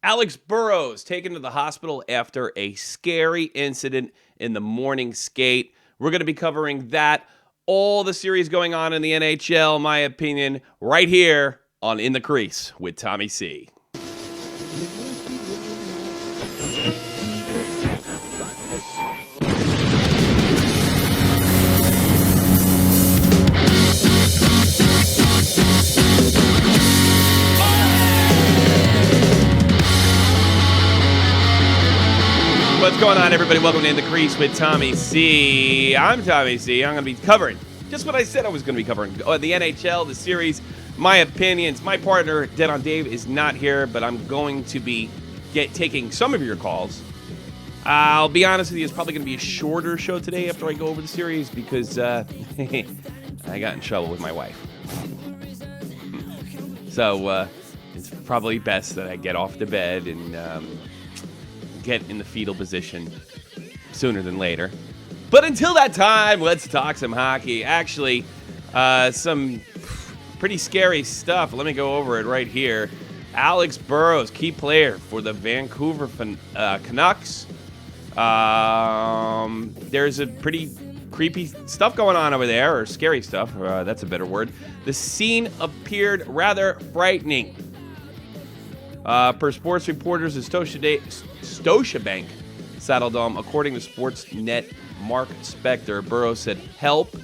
Alex Burrows taken to the hospital after a scary incident in the morning skate. We're going to be covering that, all the series going on in the NHL, my opinion, right here on In the Crease with Tommy C. What's going on, everybody? Welcome to In the Crease with Tommy C. I'm Tommy C. I'm going to be covering just what I said I was going to be covering. The NHL, the series, my opinions. My partner, Dead on Dave, is not here, but I'm going to be taking some of your calls. I'll be honest with you, it's probably going to be a shorter show today after I go over the series because I got in trouble with my wife. So it's probably best that I get off the bed and get in the fetal position sooner than later. But until that time, let's talk some hockey. Actually, some pretty scary stuff. Let me go over it right here. Alex Burrows, key player for the Vancouver Canucks. There's a pretty creepy stuff going on over there, or scary stuff. That's a better word. The scene appeared rather frightening. Per sports reporters, the Scotiabank Saddledome, according to Sportsnet Mark Spector, Burrows said help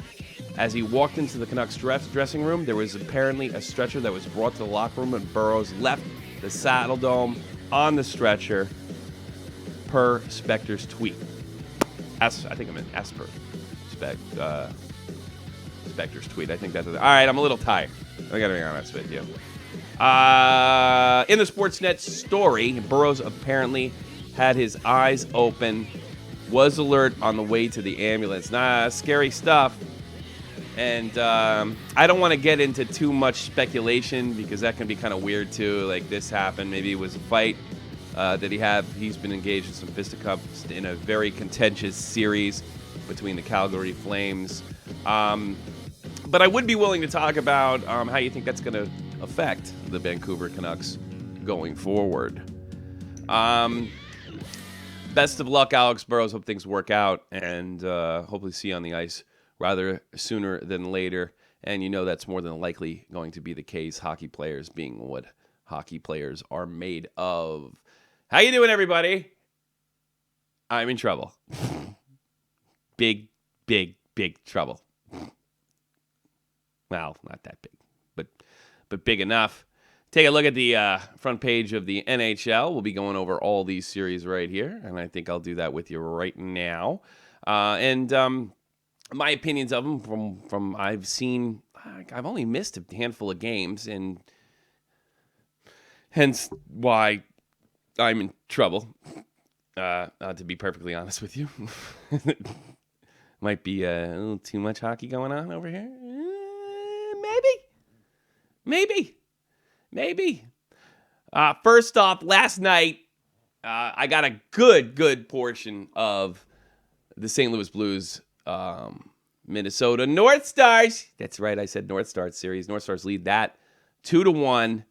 as he walked into the Canucks dressing room. There was apparently a stretcher that was brought to the locker room, and Burrows left the Saddledome on the stretcher, per Spector's tweet. I think I meant as per Spector's tweet. I think that's all right. I'm a little tired. I got to be honest with you. In the Sportsnet story, Burrows apparently had his eyes open, was alert on the way to the ambulance. Scary stuff. And I don't want to get into too much speculation because that can be kind of weird too. Like, this happened. Maybe it was a fight that he's been engaged in some fisticuffs in a very contentious series between the Calgary Flames. But I would be willing to talk about how you think that's going to affect the Vancouver Canucks going forward. Best of luck, Alex Burrows. Hope things work out, and hopefully see you on the ice rather sooner than later. And you know that's more than likely going to be the case, hockey players being what hockey players are made of. How you doing, everybody? I'm in trouble. Big trouble. Well, not that big, but big enough. Take a look at the front page of the NHL. We'll be going over all these series right here, and I think I'll do that with you right now. And my opinions of them from I've seen. I've only missed a handful of games, and hence why I'm in trouble. To be perfectly honest with you, might be a little too much hockey going on over here. Maybe. First off, last night, I got a good portion of the St. Louis Blues, Minnesota North Stars. That's right, I said North Stars series. North Stars lead that 2-1.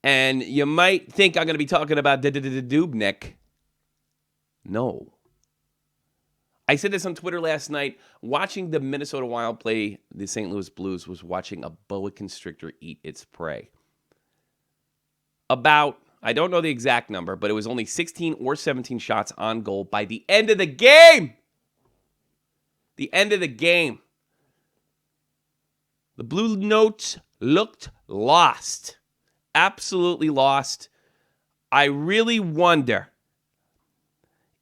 And you might think I'm going to be talking about Dubnyk. No. I said this on Twitter last night. Watching the Minnesota Wild play the St. Louis Blues was watching a boa constrictor eat its prey. About, I don't know the exact number, but it was only 16 or 17 shots on goal by the end of the game. The end of the game. The Blue Notes looked lost. Absolutely lost. I really wonder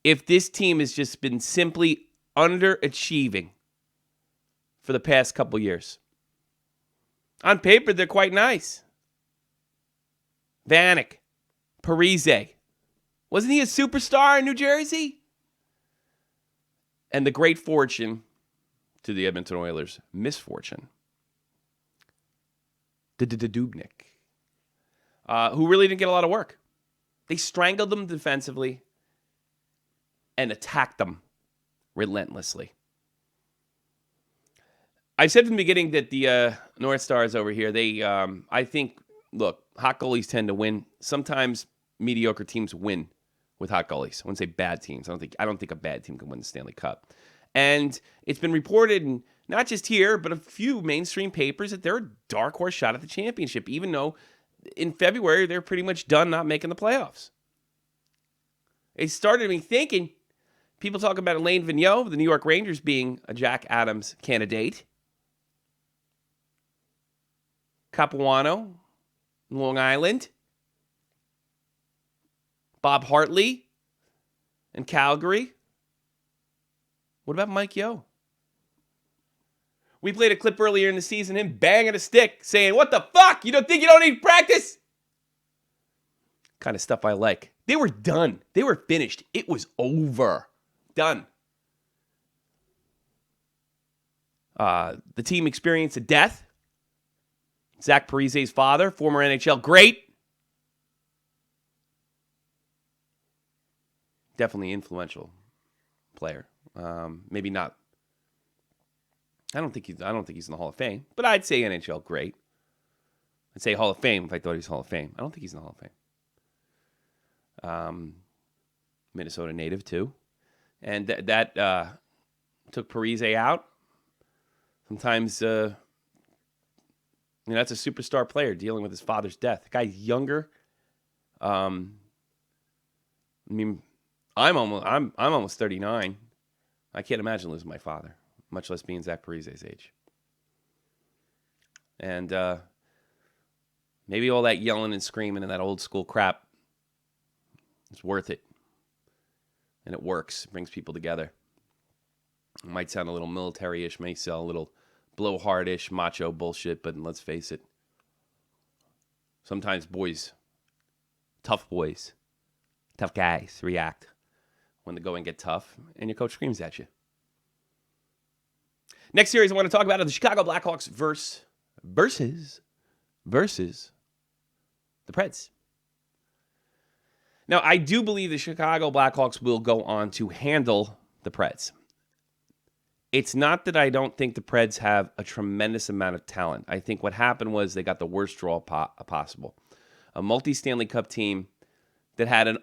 if this team has just been simply underachieving for the past couple years. On paper, they're quite nice. Vanek, Parise. Wasn't he a superstar in New Jersey? And the great fortune to the Edmonton Oilers, misfortune. Dubnyk, who really didn't get a lot of work. They strangled them defensively and attacked them relentlessly. I said from the beginning that the North Stars over here, they, I think, look, hot goalies tend to win. Sometimes mediocre teams win with hot goalies. I wouldn't say bad teams. I don't think a bad team can win the Stanley Cup. And it's been reported, not just here, but a few mainstream papers, that they're a dark horse shot at the championship, even though in February they're pretty much done not making the playoffs. It started me thinking, people talk about Alain Vigneault, the New York Rangers, being a Jack Adams candidate. Capuano, Long Island. Bob Hartley in Calgary. What about Mike Yeo? We played a clip earlier in the season, him banging a stick, saying, "What the fuck? You don't think you don't need practice?" Kind of stuff I like. They were done. They were finished. It was over. Done. The team experienced a death. Zach Parise's father, former NHL great. Definitely influential player. Maybe not. I don't think he's in the Hall of Fame, but I'd say NHL great. I'd say Hall of Fame if I thought he was Hall of Fame. I don't think he's in the Hall of Fame. Minnesota native too, and that took Parise out. Sometimes, that's a superstar player dealing with his father's death. The guy's younger. I'm almost 39. I can't imagine losing my father, much less being Zach Parise's age. And maybe all that yelling and screaming and that old school crap is worth it. And it works. It brings people together. It might sound a little military-ish, may sound a little blowhard-ish, macho bullshit, but let's face it. Sometimes tough guys react when the going get tough and your coach screams at you. Next series I want to talk about are the Chicago Blackhawks versus the Preds. Now, I do believe the Chicago Blackhawks will go on to handle the Preds. It's not that I don't think the Preds have a tremendous amount of talent. I think what happened was they got the worst draw possible. A multi-Stanley Cup team that had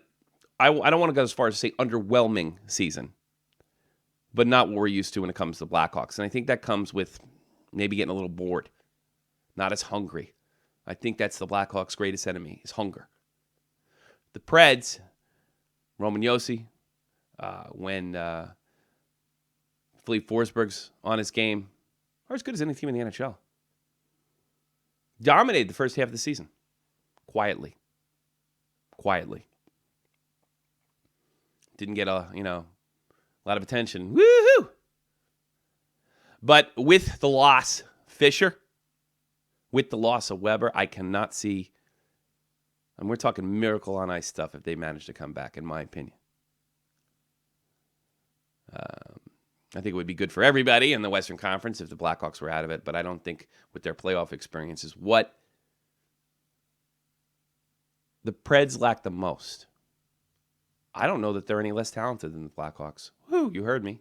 I don't want to go as far as to say underwhelming season, but not what we're used to when it comes to the Blackhawks. And I think that comes with maybe getting a little bored, not as hungry. I think that's the Blackhawks' greatest enemy, is hunger. The Preds, Roman Josi, when Philippe Forsberg's on his game, are as good as any team in the NHL. Dominated the first half of the season. Quietly. Didn't get a lot of attention. Woohoo! But with the loss, Fisher, with the loss of Weber, I cannot see, and we're talking miracle on ice stuff if they manage to come back, in my opinion. I think it would be good for everybody in the Western Conference if the Blackhawks were out of it, but I don't think with their playoff experiences, what the Preds lack the most. I don't know that they're any less talented than the Blackhawks. Woo, you heard me.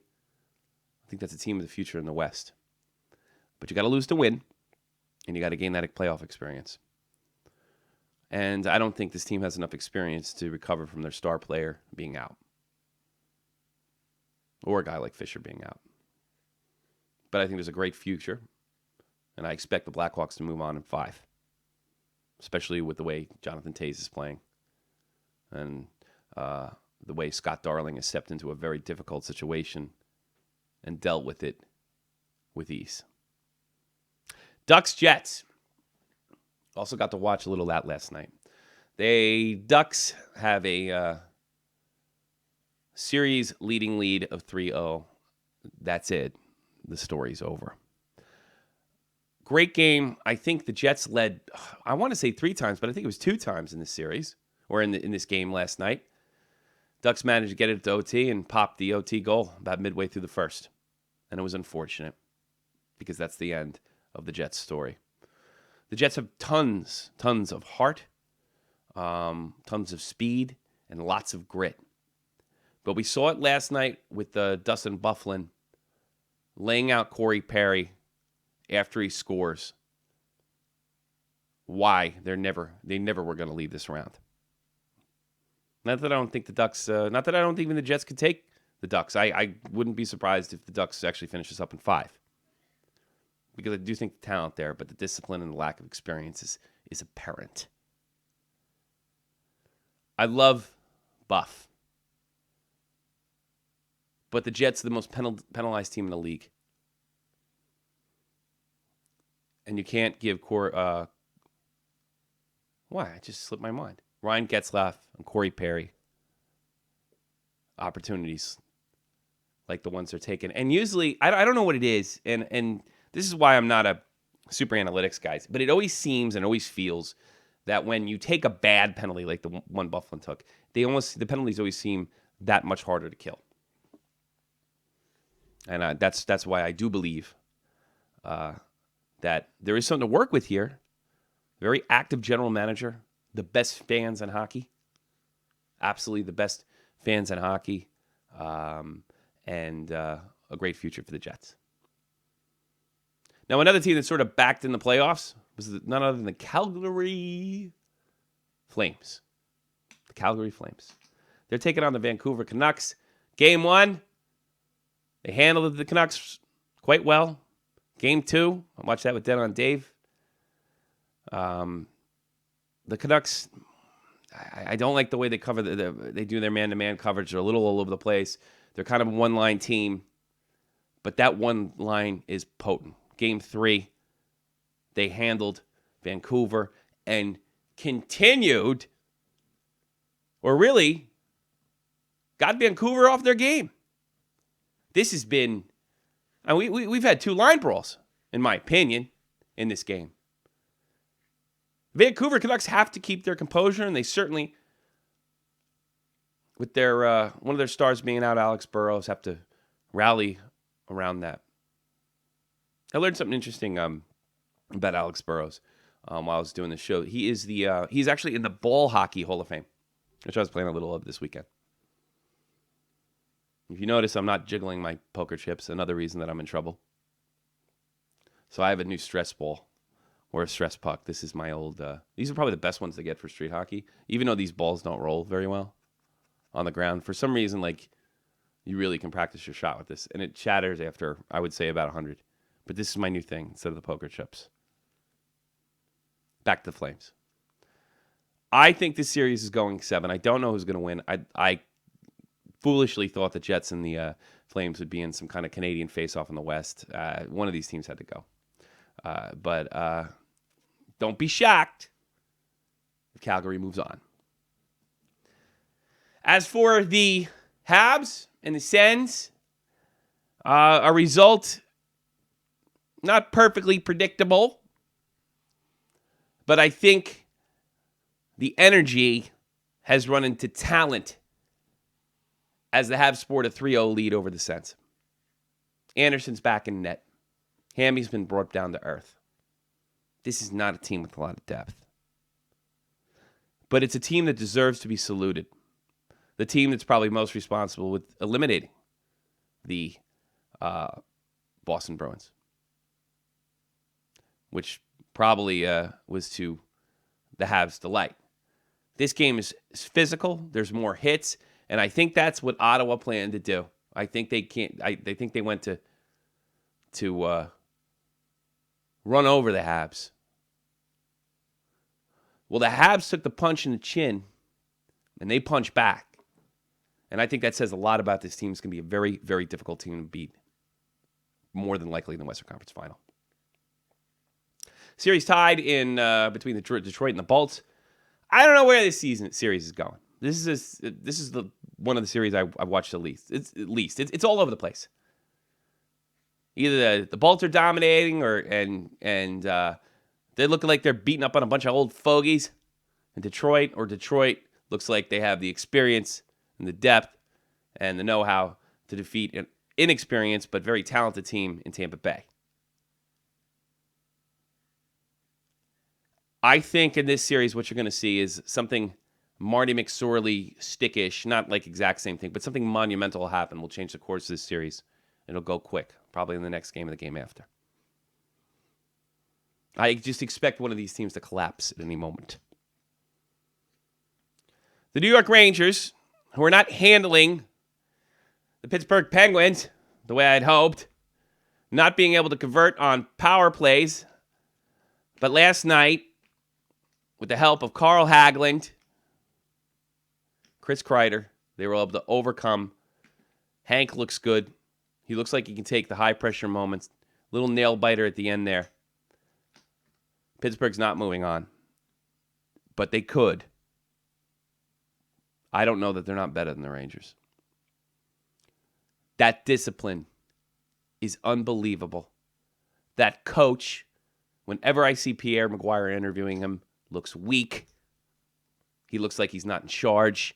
I think that's a team of the future in the West. But you got to lose to win, and you got to gain that playoff experience. And I don't think this team has enough experience to recover from their star player being out. Or a guy like Fisher being out. But I think there's a great future, and I expect the Blackhawks to move on in 5. Especially with the way Jonathan Toews is playing. And the way Scott Darling has stepped into a very difficult situation and dealt with it with ease. Ducks-Jets. Also got to watch a little of that last night. Ducks have a series leading lead of 3-0. That's it. The story's over. Great game. I think the Jets led, I want to say 3 times, but I think it was 2 times in this series, or in this game last night. Ducks managed to get it to OT and popped the OT goal about midway through the first. And it was unfortunate because that's the end of the Jets story. The Jets have tons of heart, tons of speed, and lots of grit. But we saw it last night with Dustin Byfuglien laying out Corey Perry after he scores. Why they never were going to leave this round. Not that I don't think the Ducks, not that I don't think even the Jets could take the Ducks. I wouldn't be surprised if the Ducks actually finish this up in 5. Because I do think the talent there, but the discipline and the lack of experience is apparent. I love Buff. But the Jets are the most penalized team in the league. And you can't give why? I just slipped my mind. Ryan Getzlaf and Corey Perry opportunities like the ones they're taking. And usually, I don't know what it is, and this is why I'm not a super analytics guy, but it always seems and always feels that when you take a bad penalty like the one Buffalo took, the penalties always seem that much harder to kill. And that's why I do believe that there is something to work with here. Very active general manager, the best fans in hockey, absolutely the best fans in hockey, and a great future for the Jets. Now, another team that sort of backed in the playoffs was none other than the Calgary Flames. The Calgary Flames. They're taking on the Vancouver Canucks. Game 1, they handled the Canucks quite well. Game 2, I watched that with Den on Dave. The Canucks, I don't like the way they cover they do their man-to-man coverage. They're a little all over the place. They're kind of a one-line team, but that one line is potent. Game 3, they handled Vancouver and continued, or really got Vancouver off their game. This has been, we've had 2 line brawls, in my opinion, in this game. Vancouver Canucks have to keep their composure, and they certainly, with their one of their stars being out, Alex Burrows, have to rally around that. I learned something interesting about Alex Burrows while I was doing the show. He is he's actually in the Ball Hockey Hall of Fame, which I was playing a little of this weekend. If you notice, I'm not jiggling my poker chips. Another reason that I'm in trouble. So I have a new stress ball or a stress puck. This is my old. These are probably the best ones to get for street hockey, even though these balls don't roll very well on the ground. For some reason, like, you really can practice your shot with this, and it shatters after, I would say, about 100. But this is my new thing instead of the poker chips. Back to the Flames. I think this series is going 7. I don't know who's going to win. I foolishly thought the Jets and the Flames would be in some kind of Canadian face-off in the West. One of these teams had to go. But don't be shocked if Calgary moves on. As for the Habs and the Sens, a result not perfectly predictable, but I think the energy has run into talent as the Habs sport a 3-0 lead over the Sens. Anderson's back in net. Hammy's been brought down to earth. This is not a team with a lot of depth. But it's a team that deserves to be saluted. The team that's probably most responsible with eliminating the Boston Bruins, which probably was to the Habs' delight. This game is physical. There's more hits, and I think that's what Ottawa planned to do. I think they can't. They think they went to run over the Habs. Well, the Habs took the punch in the chin, and they punched back. And I think that says a lot about this team. It's going to be a very, very difficult team to beat, more than likely in the Western Conference Final. Series tied in between the Detroit and the Bolts. I don't know where this series is going. This is the one of the series I've watched the least. It's all over the place. Either the Bolts are dominating, and they're looking like they're beating up on a bunch of old fogies in Detroit, or Detroit looks like they have the experience and the depth and the know-how to defeat an inexperienced but very talented team in Tampa Bay. I think in this series what you're going to see is something Marty McSorley stickish, not like exact same thing, but something monumental will happen. Will change the course of this series. It'll go quick, probably in the next game or the game after. I just expect one of these teams to collapse at any moment. The New York Rangers, who are not handling the Pittsburgh Penguins the way I'd hoped, not being able to convert on power plays. But last night, with the help of Carl Hagelin, Chris Kreider, they were able to overcome. Hank looks good. He looks like he can take the high-pressure moments. Little nail-biter at the end there. Pittsburgh's not moving on. But they could. I don't know that they're not better than the Rangers. That discipline is unbelievable. That coach, whenever I see Pierre McGuire interviewing him, looks weak. He looks like he's not in charge.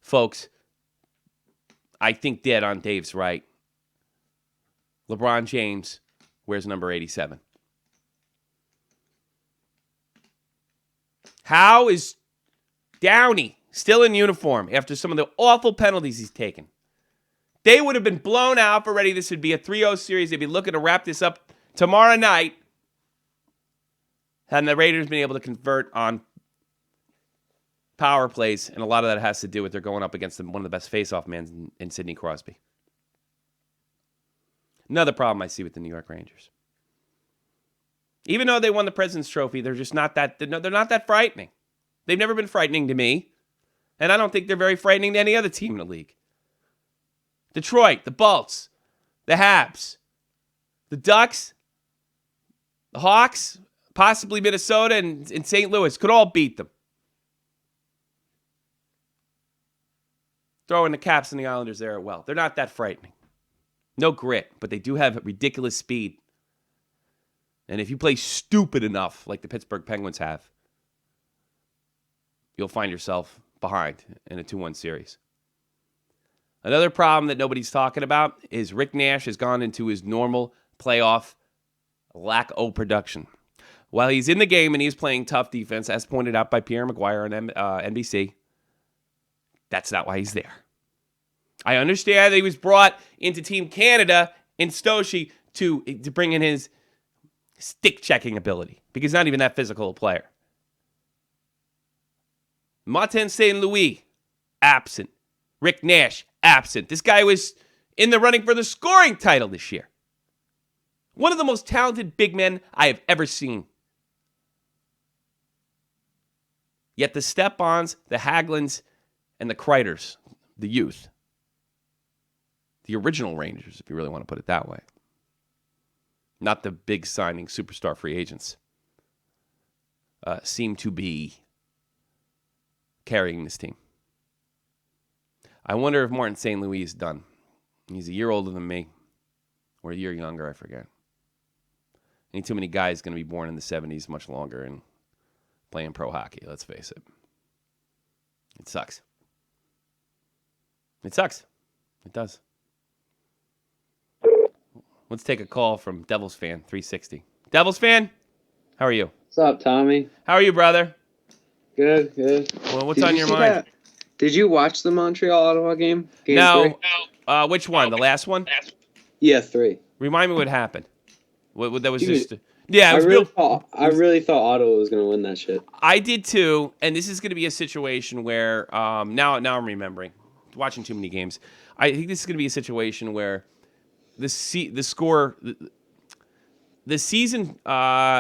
Folks, I think dead on Dave's right. LeBron James wears number 87. How is Downey still in uniform after some of the awful penalties he's taken? They would have been blown out already. This would be a 3-0 series. They'd be looking to wrap this up tomorrow night. Hadn't the Raiders been able to convert on power plays, and a lot of that has to do with they're going up against one of the best face-off men in Sidney Crosby. Another problem I see with the New York Rangers. Even though they won the President's Trophy, they're just not that. They're not that frightening. They've never been frightening to me, and I don't think they're very frightening to any other team in the league. Detroit, the Bolts, the Habs, the Ducks, the Hawks, possibly Minnesota and St. Louis could all beat them. Throw in the Caps and the Islanders there as well. They're not that frightening. No grit, but they do have ridiculous speed. And if you play stupid enough, like the Pittsburgh Penguins have, you'll find yourself behind in a 2-1 series. Another problem that nobody's talking about is Rick Nash has gone into his normal playoff lack of production. While he's in the game and he's playing tough defense, as pointed out by Pierre McGuire on NBC, that's not why he's there. I understand that he was brought into Team Canada in Stoshy to bring in his stick-checking ability, because he's not even that physical a player. Martin St. Louis, absent. Rick Nash, absent. This guy was in the running for the scoring title this year. One of the most talented big men I have ever seen. Yet the Step-Ons, the Hagelins, and the Kreiders, the youth, the original Rangers, if you really want to put it that way, not the big signing superstar free agents, seem to be carrying this team. I wonder if Martin St. Louis is done. He's a year older than me, or a year younger, I forget. Ain't too many guys going to be born in the 70s much longer and playing pro hockey, let's face it. It sucks. It sucks. It does. Let's take a call from Devils Fan 360. Devils Fan, how are you? What's up, Tommy? How are you, brother? Good, good. Well, what's on your mind? Did you watch the Montreal-Ottawa game? No. Which one? The last one? Yeah, 3. Remind me what happened. What that was Dude, just... Yeah, it was I really thought Ottawa was going to win that shit. I did too, and this is going to be a situation where... now I'm remembering. Watching too many games. I think this is going to be a situation where the season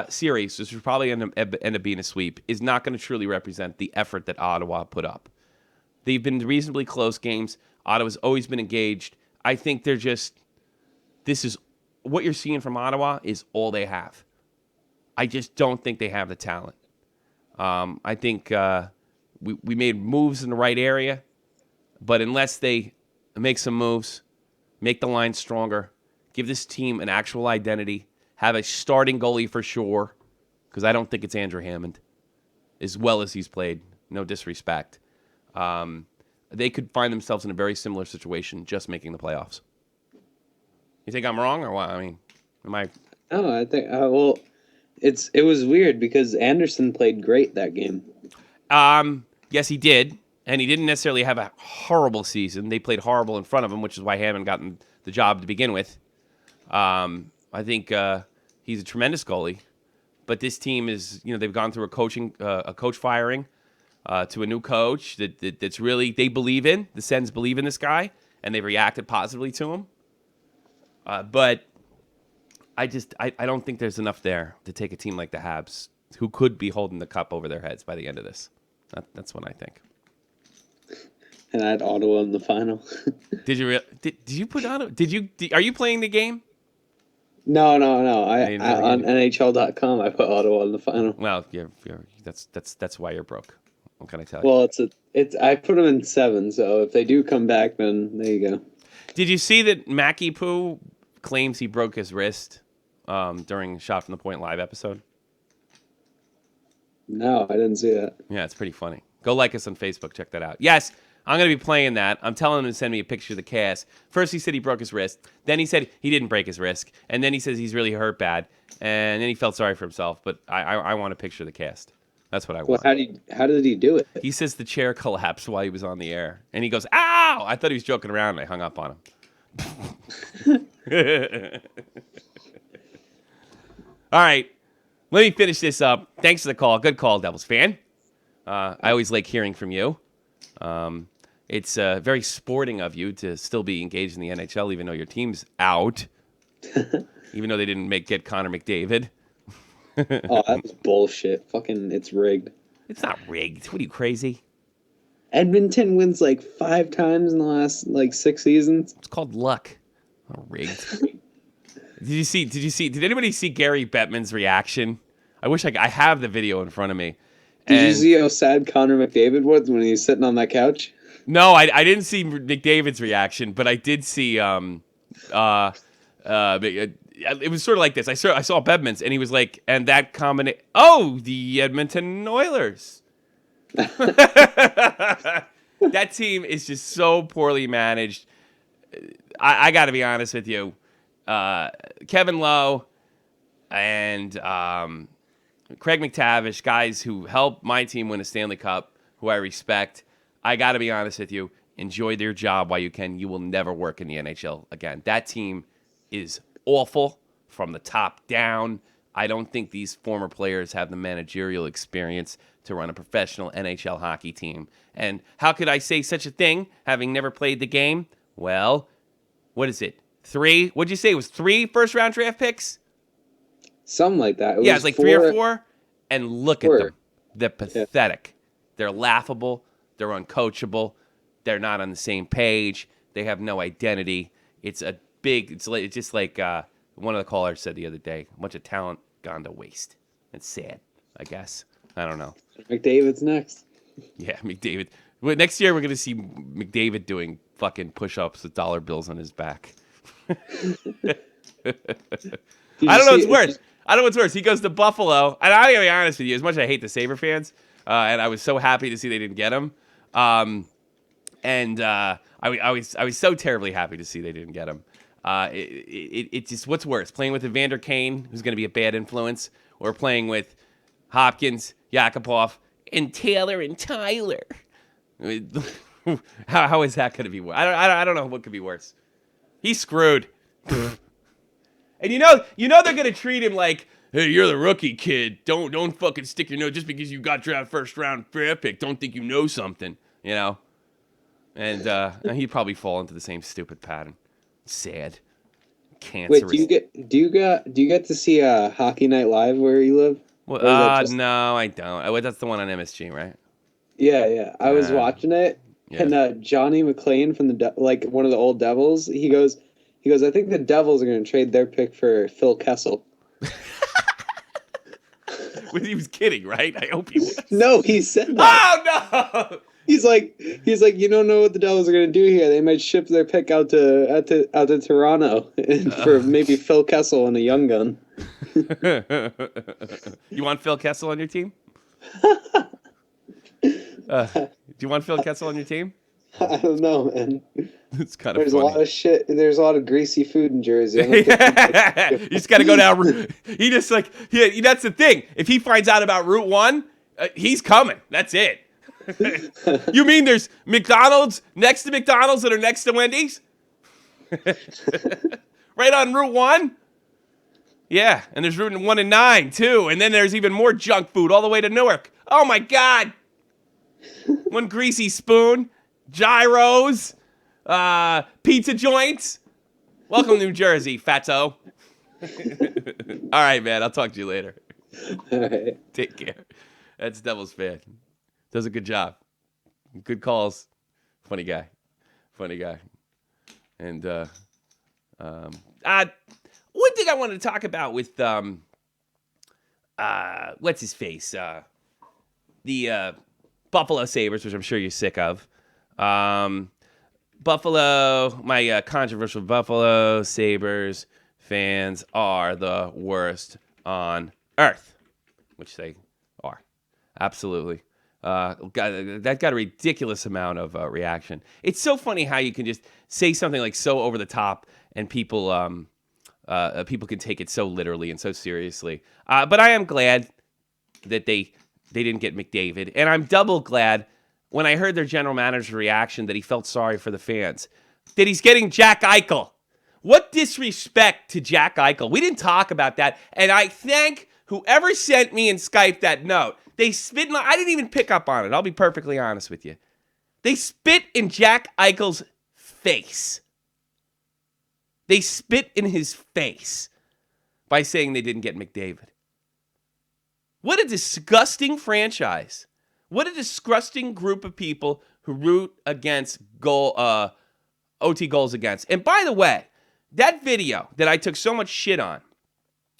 series, which will probably end up being a sweep, is not going to truly represent the effort that Ottawa put up. They've been reasonably close games. Ottawa's always been engaged. I think they're just... This is... What you're seeing from Ottawa is all they have. I just don't think they have the talent. I think we made moves in the right area, but unless they make some moves, make the line stronger, give this team an actual identity, have a starting goalie for sure, because I don't think it's Andrew Hammond, as well as he's played, no disrespect, they could find themselves in a very similar situation just making the playoffs. You think I'm wrong or what? I mean, am I... No, I think... well, it was weird because Anderson played great that game. Yes, he did. And he didn't necessarily have a horrible season. They played horrible in front of him, which is why Hammond got the job to begin with. I think he's a tremendous goalie. But this team is, they've gone through a coach firing. to a new coach that's really they believe in. The Sens believe in this guy, and they've reacted positively to him. But I don't think there's enough there to take a team like the Habs, who could be holding the cup over their heads by the end of this. That's what I think. And I had Ottawa in the final. Did you did you put Ottawa? Are you playing the game? No. I on NHL.com I put Ottawa in the final. Well, that's why you're broke. What can I tell you? Well, it's I put them in 7, so if they do come back, then there you go. Did you see that Mackie Poo claims he broke his wrist during Shot from the Point live episode? No, I didn't see that. Yeah, it's pretty funny. Go like us on Facebook. Check that out. Yes, I'm going to be playing that. I'm telling him to send me a picture of the cast. First, he said he broke his wrist. Then he said he didn't break his wrist. And then he says he's really hurt bad. And then he felt sorry for himself. But I want a picture of the cast. That's what I want. Well, how did he do it? He says the chair collapsed while he was on the air. And he goes, ow! I thought he was joking around, and I hung up on him. All right. Let me finish this up. Thanks for the call. Good call, Devils fan. I always like hearing from you. It's very sporting of you to still be engaged in the NHL, even though your team's out. Even though they didn't get Connor McDavid. Oh, that was bullshit. Fucking, it's rigged. It's not rigged. What are you, crazy? Edmonton wins like 5 times in the last 6 seasons. It's called luck. Not rigged. Did anybody see Gary Bettman's reaction? I wish I have the video in front of me. Did you see how sad Connor McDavid was when he was sitting on that couch? No, I didn't see McDavid's reaction, but I did see it was sort of like this. I saw Bedman's, and he was like, and that combination. Oh, the Edmonton Oilers. That team is just so poorly managed. I got to be honest with you. Kevin Lowe and Craig McTavish, guys who helped my team win a Stanley Cup, who I respect. I got to be honest with you. Enjoy their job while you can. You will never work in the NHL again. That team is awful from the top down. I don't think these former players have the managerial experience to run a professional NHL hockey team. And how could I say such a thing, having never played the game? Well, what is it? 3? What'd you say? It was 3 first-round draft picks? Something like that. It's like 3 or 4. And look at them. They're pathetic. Yeah. They're laughable. They're uncoachable. They're not on the same page. They have no identity. It's just like one of the callers said the other day, a bunch of talent gone to waste. It's sad, I guess. I don't know. McDavid's next. Yeah, McDavid. Well, next year we're going to see McDavid doing fucking push-ups with dollar bills on his back. I don't know what's worse. He goes to Buffalo, and I'm going to be honest with you, as much as I hate the Sabre fans, and I was so happy to see they didn't get him, I was so terribly happy to see they didn't get him. It just, what's worse, playing with Evander Kane, who's going to be a bad influence, or playing with Hopkins, Yakupov, and Taylor and Tyler? How is that going to be worse? I don't know what could be worse. He's screwed. And you know they're going to treat him like, hey, you're the rookie kid. Don't fucking stick your nose just because you got drafted first round draft pick. Don't think you know something, you know? And he'd probably fall into the same stupid pattern. Sad. Cancerous. Wait, do you get to see Hockey Night Live where you live? Well, no, I don't. That's the one on MSG, right? Yeah. I was watching it, and Johnny McClain from one of the old Devils, he goes, I think the Devils are going to trade their pick for Phil Kessel. He was kidding, right? I hope he was. No, he said that. Oh no! He's like, you don't know what the Devils are going to do here. They might ship their pick out to Toronto for maybe Phil Kessel and a young gun. You want Phil Kessel on your team? Do you want Phil Kessel on your team? I don't know, man. It's kind of There's funny. A lot of shit. There's a lot of greasy food in Jersey. You just got to go down. He just that's the thing. If he finds out about Route 1, he's coming. That's it. You mean there's McDonald's next to McDonald's that are next to Wendy's? Right on Route 1? Yeah, and there's Route 1 and 9 too, and then there's even more junk food all the way to Newark. Oh my God! One greasy spoon, gyros, pizza joints. Welcome to New Jersey, fatso. All right, man. I'll talk to you later. All right. Take care. That's Devil's Fan. Does a good job. Good calls. Funny guy. And one thing I wanted to talk about with what's his face? The Buffalo Sabres, which I'm sure you're sick of. Buffalo, my controversial Buffalo Sabres fans are the worst on earth, which they are. Absolutely. That got a ridiculous amount of reaction. It's so funny how you can just say something like so over the top and people can take it so literally and so seriously. But I am glad that they didn't get McDavid. And I'm double glad when I heard their general manager's reaction that he felt sorry for the fans. That he's getting Jack Eichel. What disrespect to Jack Eichel. We didn't talk about that. And I thank whoever sent me in Skype that note. They spit in I didn't even pick up on it. I'll be perfectly honest with you. They spit in Jack Eichel's face. They spit in his face by saying they didn't get McDavid. What a disgusting franchise. What a disgusting group of people who root against OT goals against. And by the way, that video that I took so much shit on,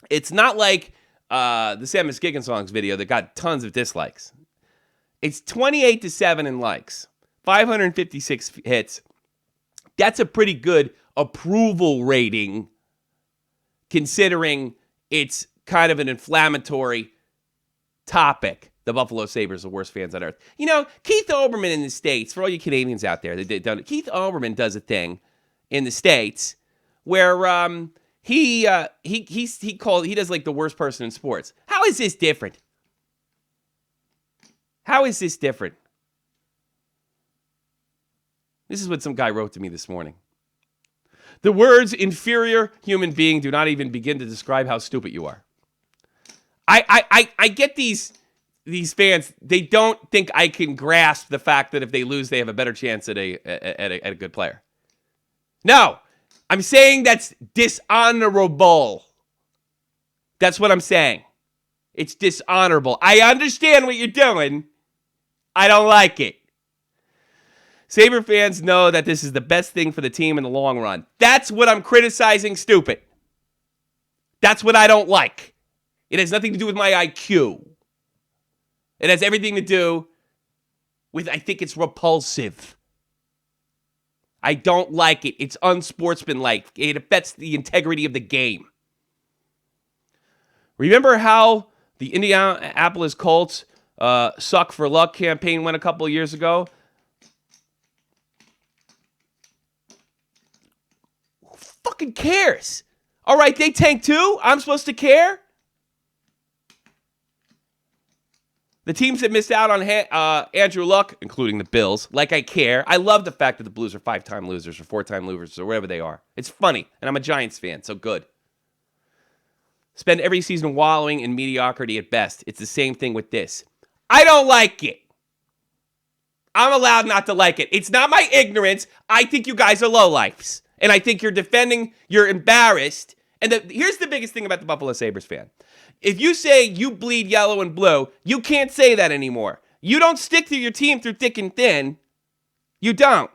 it's not like the Sam Muskeggan video that got tons of dislikes. It's 28-7 in likes, 556 hits. That's a pretty good approval rating considering it's kind of an inflammatory topic. The Buffalo Sabres are the worst fans on earth. You know, Keith Olbermann in the States, for all you Canadians out there that don't, Keith Olbermann does a thing in the States where he does like the worst person in sports. How is this different? How is this different? This is what some guy wrote to me this morning. The words inferior human being do not even begin to describe how stupid you are. I get these fans, they don't think I can grasp the fact that if they lose, they have a better chance at a good player. No, I'm saying that's dishonorable. That's what I'm saying. It's dishonorable. I understand what you're doing. I don't like it. Sabre fans know that this is the best thing for the team in the long run. That's what I'm criticizing stupid. That's what I don't like. It has nothing to do with my IQ. It has everything to do with, I think it's repulsive. I don't like it. It's unsportsmanlike. It affects the integrity of the game. Remember how the Indianapolis Colts Suck for Luck campaign went a couple of years ago? Who fucking cares? All right, they tanked too? I'm supposed to care? The teams that missed out on Andrew Luck, including the Bills, like I care. I love the fact that the Blues are 5-time losers or 4-time losers or whatever they are. It's funny, and I'm a Giants fan, so good. Spend every season wallowing in mediocrity at best. It's the same thing with this. I don't like it. I'm allowed not to like it. It's not my ignorance. I think you guys are lowlifes. And I think you're embarrassed. And here's the biggest thing about the Buffalo Sabres fan. If you say you bleed yellow and blue, you can't say that anymore. You don't stick to your team through thick and thin. You don't.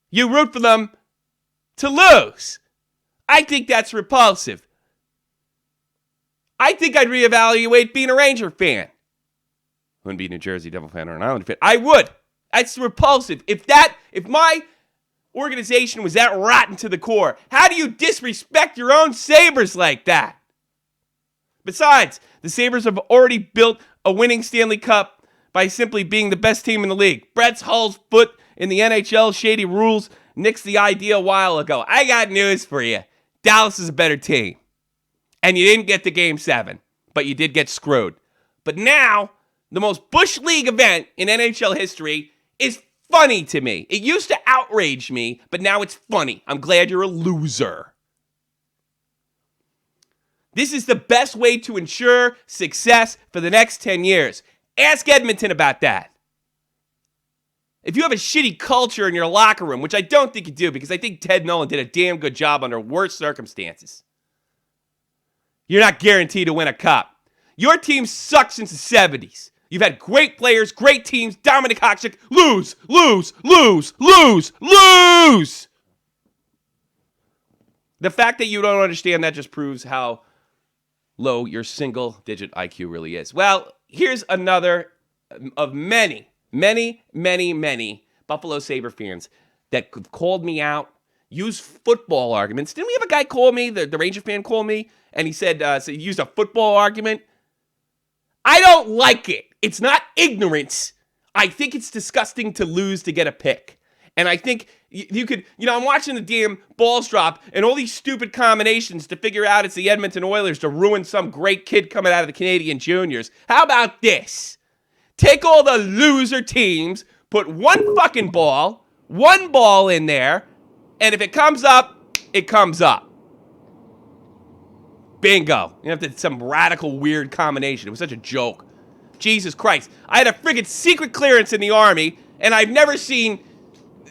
You root for them to lose. I think that's repulsive. I think I'd reevaluate being a Ranger fan. Wouldn't be a New Jersey Devil fan or an Islander fan. I would. That's repulsive. If my organization was that rotten to the core, how do you disrespect your own Sabres like that? Besides, the Sabres have already built a winning Stanley Cup by simply being the best team in the league. Brett's Hull's foot in the NHL shady rules nixed the idea a while ago. I got news for you. Dallas is a better team. And you didn't get to Game 7, but you did get screwed. But now, the most Bush League event in NHL history is funny to me. It used to outrage me, but now it's funny. I'm glad you're a loser. This is the best way to ensure success for the next 10 years. Ask Edmonton about that. if you have a shitty culture in your locker room, which I don't think you do because I think Ted Nolan did a damn good job under worse circumstances, you're not guaranteed to win a cup. Your team sucks since the 70s. You've had great players, great teams. Dominic Hasek, lose. The fact that you don't understand that just proves how low your single-digit IQ really is. Well, here's another of many Buffalo Sabre fans that called me out, used football arguments. Didn't we have a guy call me, the Ranger fan called me, and he said, so he used a football argument? I don't like it. It's not ignorance. I think it's disgusting to lose to get a pick. And I think you could, I'm watching the damn balls drop and all these stupid combinations to figure out it's the Edmonton Oilers to ruin some great kid coming out of the Canadian juniors. How about this? Take all the loser teams, put one ball in there, and if it comes up, it comes up. Bingo. You have to some radical weird combination. It was such a joke. Jesus Christ. I had a friggin' secret clearance in the Army, and I've never seen...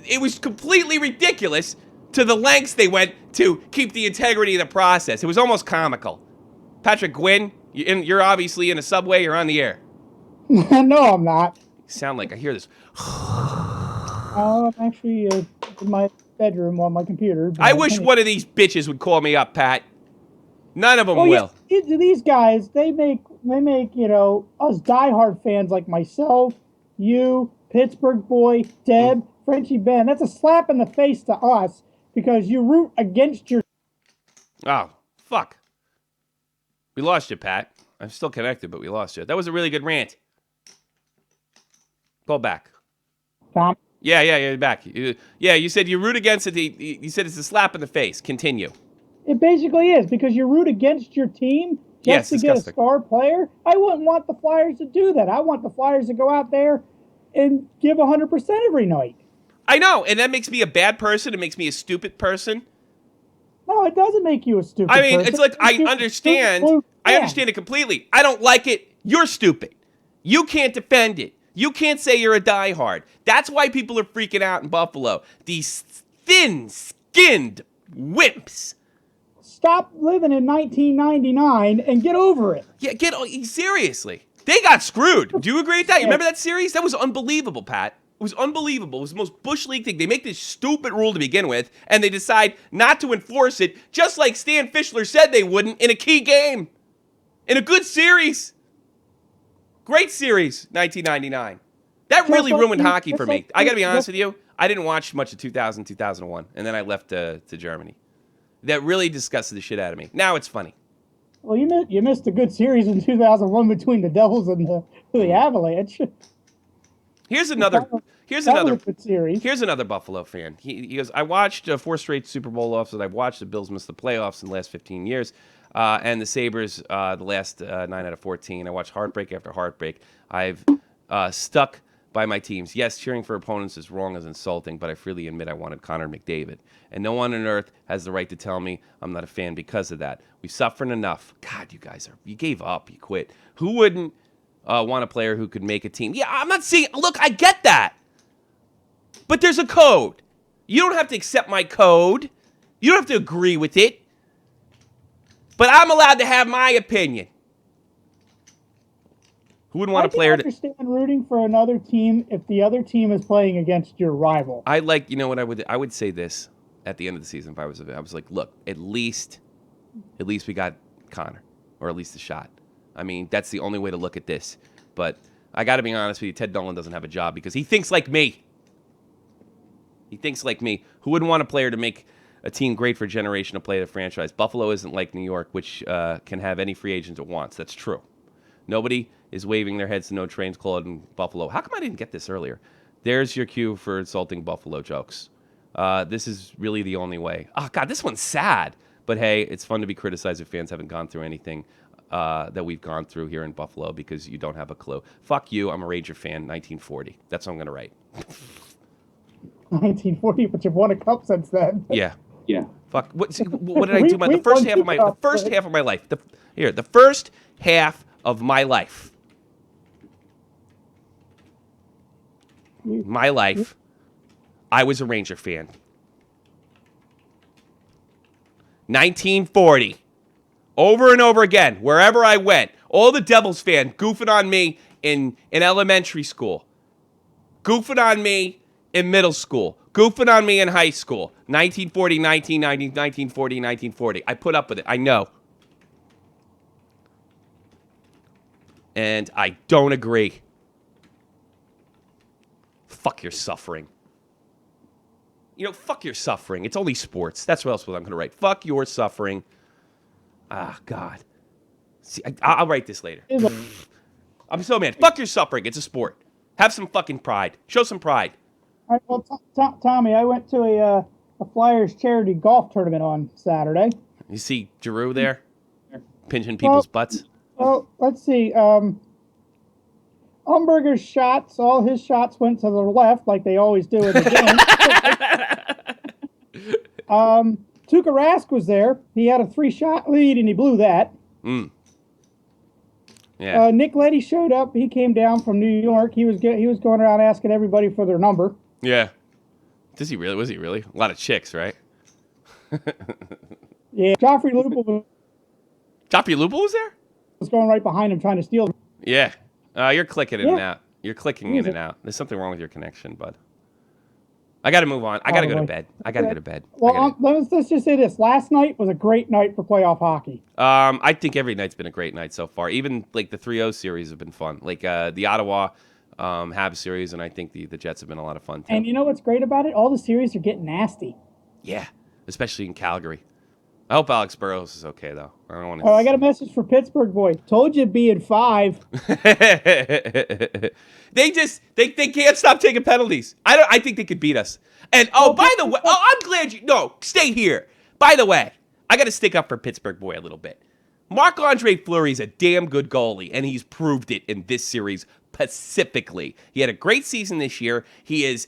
It was completely ridiculous to the lengths they went to keep the integrity of the process. It was almost comical. Patrick Gwynn, you're obviously in a subway. You're on the air. No, I'm not. You sound like I hear this. I'm actually in my bedroom on my computer. I wish one of these bitches would call me up, Pat. None of them will. Yeah, these guys, they make us diehard fans like myself, you, Pittsburgh boy, Deb, Frenchie Ben. That's a slap in the face to us because you root against your... Oh, fuck. We lost you, Pat. I'm still connected, but we lost you. That was a really good rant. Call back. Tom? Yeah, you're back. You said you root against it. You said it's a slap in the face. Continue. It basically is because you root against your team just to get a star player. I wouldn't want the Flyers to do that. I want the Flyers to go out there and give 100% every night. I know, and that makes me a bad person. It makes me a stupid person. No, it doesn't make you a stupid person. I mean, it's like I understand. I understand it completely. I don't like it. You're stupid. You can't defend it. You can't say you're a diehard. That's why people are freaking out in Buffalo. These thin-skinned wimps. Stop living in 1999 and get over it. Yeah, seriously. They got screwed. Do you agree with that? You remember that series? That was unbelievable, Pat. It was unbelievable. It was the most Bush League thing. They make this stupid rule to begin with, and they decide not to enforce it, just like Stan Fischler said they wouldn't in a key game. In a good series. Great series, 1999. That really ruined hockey for me. I got to be honest with you. I didn't watch much of 2000, 2001, and then I left to Germany. That really disgusted the shit out of me. Now it's funny. Well, you missed a good series in 2001 between the Devils and the Avalanche. Here's another good series. Here's another Buffalo fan. He goes, I watched 4 straight Super Bowl losses. I've watched the Bills miss the playoffs in the last 15 years, and the Sabres the last 9 out of 14. I watched heartbreak after heartbreak. I've stuck by my teams. Yes, cheering for opponents is wrong, is insulting, but I freely admit I wanted Connor McDavid. And no one on earth has the right to tell me I'm not a fan because of that. We've suffered enough. God, you gave up. You quit. Who wouldn't want a player who could make a team? Yeah, I'm not saying, look, I get that. But there's a code. You don't have to accept my code. You don't have to agree with it. But I'm allowed to have my opinion. Who wouldn't want a player to... I understand rooting for another team if the other team is playing against your rival. I like, you know what I would say this at the end of the season if I was like, look, at least we got Connor, or at least a shot. I mean, that's the only way to look at this. But I got to be honest with you, Ted Nolan doesn't have a job because he thinks like me. He thinks like me. Who wouldn't want a player to make a team great for a generation to play the franchise? Buffalo isn't like New York, which can have any free agent it wants. That's true. Nobody is waving their heads to no trains called in Buffalo. How come I didn't get this earlier? There's your cue for insulting Buffalo jokes. This is really the only way. Oh, God, this one's sad. But, hey, it's fun to be criticized if fans haven't gone through anything that we've gone through here in Buffalo because you don't have a clue. Fuck you. I'm a Ranger fan. 1940. That's what I'm going to write. 1940, but you've won a cup since then. Yeah. Fuck. What did I do? The first half of my life. The first half of my life. My life, I was a Ranger fan. 1940. Over and over again, wherever I went. All the Devils fans goofing on me in elementary school. Goofing on me in middle school. Goofing on me in high school. 1940, 1990, 1940, 1940. I put up with it. I know. And I don't agree. Fuck your suffering. Fuck your suffering. It's only sports. That's what else I'm going to write. Fuck your suffering. Ah, God. See, I'll write this later. I'm so mad. Fuck your suffering. It's a sport. Have some fucking pride. Show some pride. All right, well, Tommy, I went to a Flyers charity golf tournament on Saturday. You see Giroux there? Pinching people's butts? Well, let's see. Umberger's shots, all his shots went to the left like they always do in the game. Tuukka Rask was there. He had a 3-shot lead and he blew that. Yeah. Nick Leddy showed up. He came down from New York. He was going around asking everybody for their number. Yeah. Was he really? A lot of chicks, right? Yeah. Joffrey Lupul was there? was going right behind him trying to steal. Yeah. You're clicking in and out. You're clicking in and out. There's something wrong with your connection, bud. I got to move on. I got to go to bed. Well, let's just say this. Last night was a great night for playoff hockey. I think every night's been a great night so far. Even like the 3-0 series have been fun. Like the Ottawa Habs series, and I think the Jets have been a lot of fun too. And you know what's great about it? All the series are getting nasty. Yeah, especially in Calgary. I hope Alex Burrows is okay though. I don't want to. Oh, I got a message for Pittsburgh boy. Told you it'd be in 5. They can't stop taking penalties. I think they could beat us. And by the way, I'm glad stay here. By the way, I got to stick up for Pittsburgh boy a little bit. Marc-Andre Fleury's a damn good goalie, and he's proved it in this series specifically. He had a great season this year. He's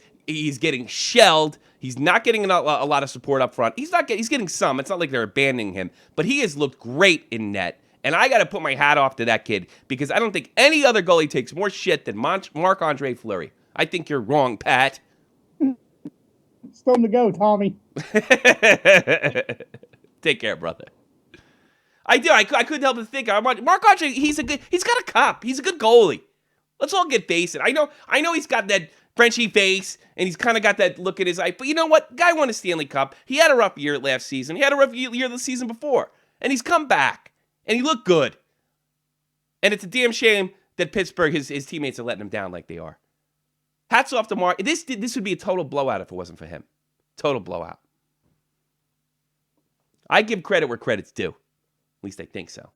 getting shelled. He's not getting a lot of support up front. He's getting some. It's not like they're abandoning him, but he has looked great in net. And I got to put my hat off to that kid because I don't think any other goalie takes more shit than Marc-Andre Fleury. I think you're wrong, Pat. It's time to go, Tommy. Take care, brother. I do. I couldn't help but think. Marc-Andre, he's got a cup. He's a good goalie. Let's all get facing. I know he's got that Frenchy face, and he's kind of got that look in his eye. But you know what? Guy won a Stanley Cup. He had a rough year last season. He had a rough year the season before. And he's come back. And he looked good. And it's a damn shame that Pittsburgh, his teammates are letting him down like they are. Hats off to Mark. This would be a total blowout if it wasn't for him. Total blowout. I give credit where credit's due. At least I think so.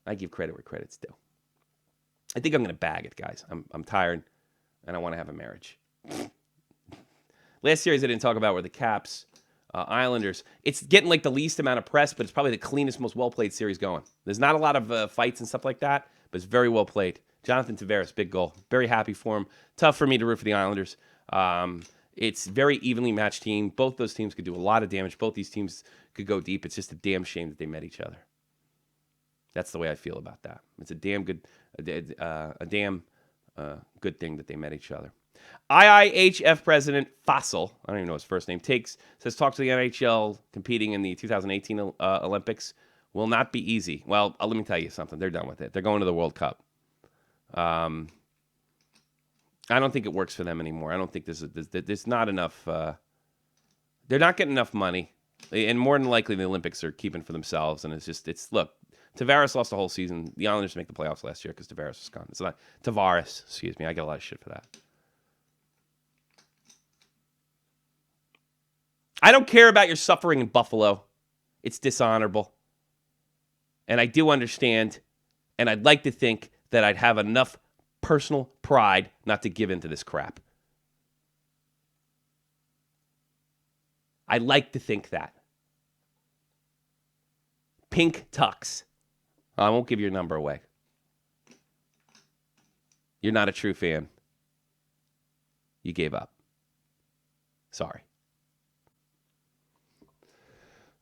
I give credit where credit's due. I think I'm going to bag it, guys. I'm tired, and I want to have a marriage. Last series I didn't talk about were the Caps, Islanders. It's getting like the least amount of press, but it's probably the cleanest, most well-played series going. There's not a lot of fights and stuff like that, but it's very well played. Jonathan Tavares, big goal. Very happy for him. Tough for me to root for the Islanders. It's very evenly matched team. Both those teams could do a lot of damage. Both these teams could go deep. It's just a damn shame that they met each other. That's the way I feel about that. It's a damn good thing that they met each other. IIHF president Fassel, I don't even know his first name, says talk to the NHL competing in the 2018 Olympics will not be easy. Well, let me tell you something. They're done with it. They're going to the World Cup. I don't think it works for them anymore. I don't think there's not enough. They're not getting enough money, and more than likely the Olympics are keeping for themselves. And look. Tavares lost the whole season. The Islanders make the playoffs last year because Tavares was gone. It's not Tavares. Excuse me. I get a lot of shit for that. I don't care about your suffering in Buffalo. It's dishonorable. And I do understand, and I'd like to think that I'd have enough personal pride not to give into this crap. I like to think that. Pink Tux. I won't give your number away. You're not a true fan. You gave up. Sorry.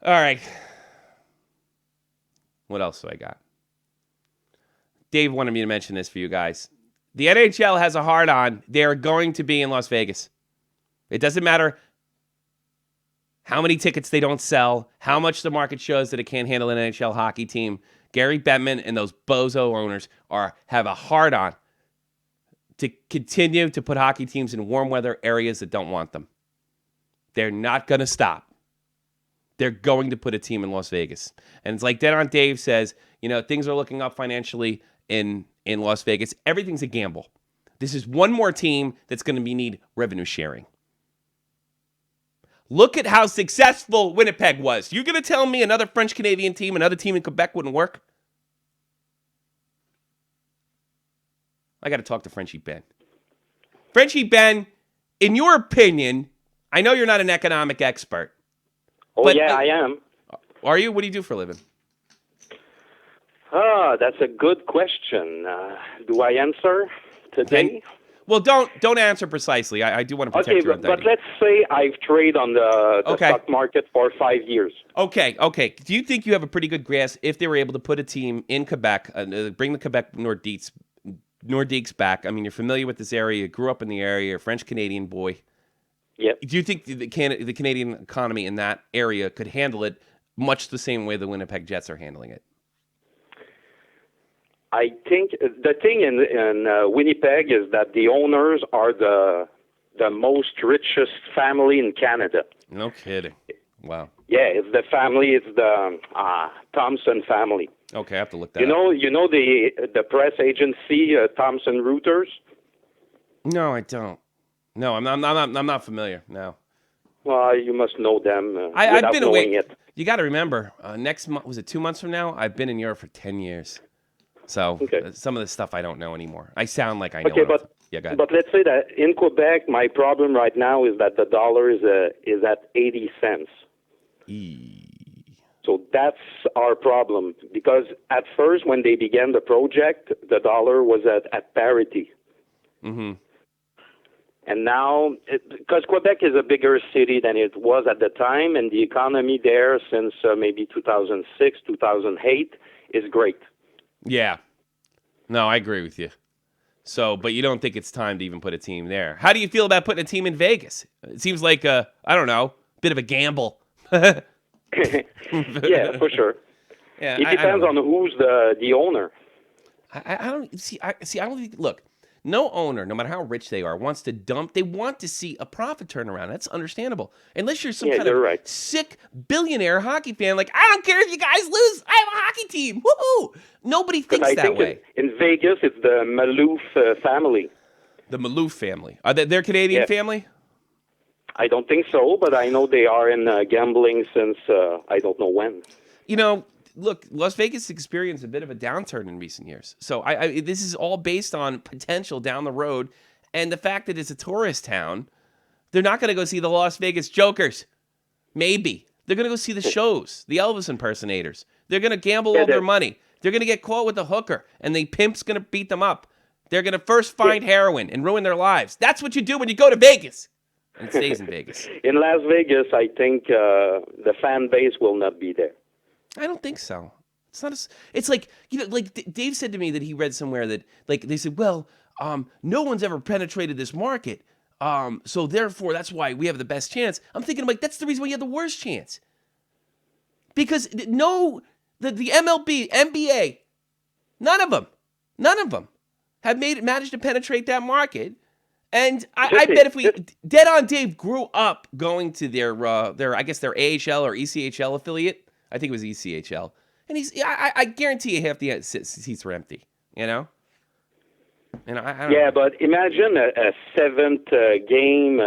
All right. What else do I got? Dave wanted me to mention this for you guys. The NHL has a hard-on. They're going to be in Las Vegas. It doesn't matter how many tickets they don't sell, how much the market shows that it can't handle an NHL hockey team. Gary Bettman and those bozo owners have a hard-on to continue to put hockey teams in warm weather areas that don't want them. They're not going to stop. They're going to put a team in Las Vegas. And it's like Dead on Dave says, things are looking up financially in Las Vegas. Everything's a gamble. This is one more team that's going to need revenue sharing. Look at how successful Winnipeg was. You're going to tell me another French-Canadian team, another team in Quebec wouldn't work? I got to talk to Frenchie Ben. Frenchie Ben, in your opinion, I know you're not an economic expert. Oh, yeah, I am. Are you? What do you do for a living? That's a good question. Do I answer today? Well, don't answer precisely. I do want to protect your identity. But let's say I've traded on the stock market for 5 years. Okay. Do you think you have a pretty good grasp if they were able to put a team in Quebec, bring the Quebec Nordiques back? I mean, you're familiar with this area. You grew up in the area. You're a French-Canadian boy. Yep. Do you think the Canadian economy in that area could handle it much the same way the Winnipeg Jets are handling it? I think the thing in Winnipeg is that the owners are the most richest family in Canada. No kidding. Wow. Yeah, it's the family. It's the Thompson family. Okay, I have to look that up. You know the press agency Thomson Reuters? No, I don't. No, I'm not familiar. No. Well, you must know them. I've been away. It. You got to remember, next month, was it 2 months from now? I've been in Europe for 10 years. So some of the stuff I don't know anymore. I sound like I know. Okay, go ahead. But let's say that in Quebec, my problem right now is that the dollar is at 80 cents. So that's our problem. Because at first, when they began the project, the dollar was at parity. Mm-hmm. And now, because Quebec is a bigger city than it was at the time, and the economy there since maybe 2006, 2008 is great. Yeah. No, I agree with you. So, but you don't think it's time to even put a team there. How do you feel about putting a team in Vegas? It seems like I don't know, bit of a gamble. Yeah, for sure. Yeah, it depends on who's the owner. I don't see. I don't think. Look, no owner, no matter how rich they are, wants to dump. They want to see a profit turnaround. That's understandable. Unless you're some kind of sick billionaire hockey fan, like, I don't care if you guys lose. I have a hockey team. Woohoo! Nobody thinks that way. In Vegas, it's the Maloof family. The Maloof family. Are they their Canadian family? I don't think so, but I know they are in gambling since I don't know when. Look, Las Vegas experienced a bit of a downturn in recent years. So this is all based on potential down the road. And the fact that it's a tourist town, they're not going to go see the Las Vegas Jokers. Maybe. They're going to go see the shows, the Elvis impersonators. They're going to gamble all their money. They're going to get caught with a hooker, and the pimp's going to beat them up. They're going to first find heroin and ruin their lives. That's what you do when you go to Vegas. And it stays in Vegas. In Las Vegas, I think the fan base will not be there. I don't think so. It's not. It's like like Dave said to me that he read somewhere that they said, well, no one's ever penetrated this market, so therefore that's why we have the best chance. I'm thinking that's the reason why you have the worst chance. Because the MLB, NBA, none of them have managed to penetrate that market. And I bet if we Dead on Dave grew up going to their I guess their AHL or ECHL affiliate. I think it was ECHL. And I guarantee you half the seats were empty, And I don't know. But imagine a seventh game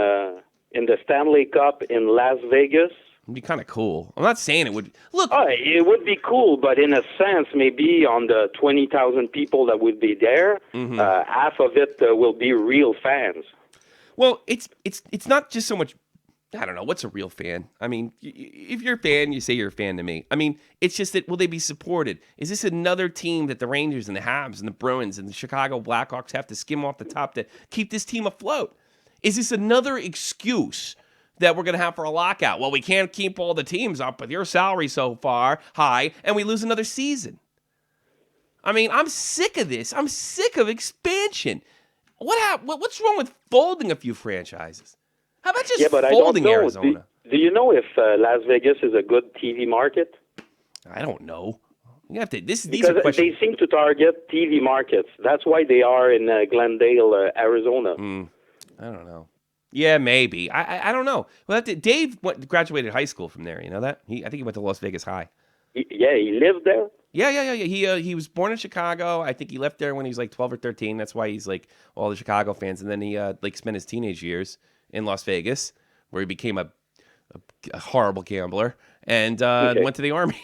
in the Stanley Cup in Las Vegas. It'd be kind of cool. I'm not saying it would. Look. It would be cool, but in a sense, maybe on the 20,000 people that would be there, half of it will be real fans. Well, it's not just so much. I don't know. What's a real fan? I mean, if you're a fan, you say you're a fan to me. I mean, it's just that, will they be supported? Is this another team that the Rangers and the Habs and the Bruins and the Chicago Blackhawks have to skim off the top to keep this team afloat? Is this another excuse that we're going to have for a lockout? Well, we can't keep all the teams up with your salary so far high, and we lose another season. I mean, I'm sick of this. I'm sick of expansion. What's wrong with folding a few franchises? How about just but folding I don't know. Arizona? Do you know if Las Vegas is a good TV market? I don't know. You have to. These Because are questions. they seem to target TV markets. That's why they are in Glendale, Arizona. I don't know. Yeah, maybe. I don't know. Well, Dave graduated high school from there. You know that? I think he went to Las Vegas High. He lived there? Yeah. He was born in Chicago. I think he left there when he was like 12 or 13. That's why he's like all the Chicago fans. And then he spent his teenage years in Las Vegas, where he became a horrible gambler and went to the Army.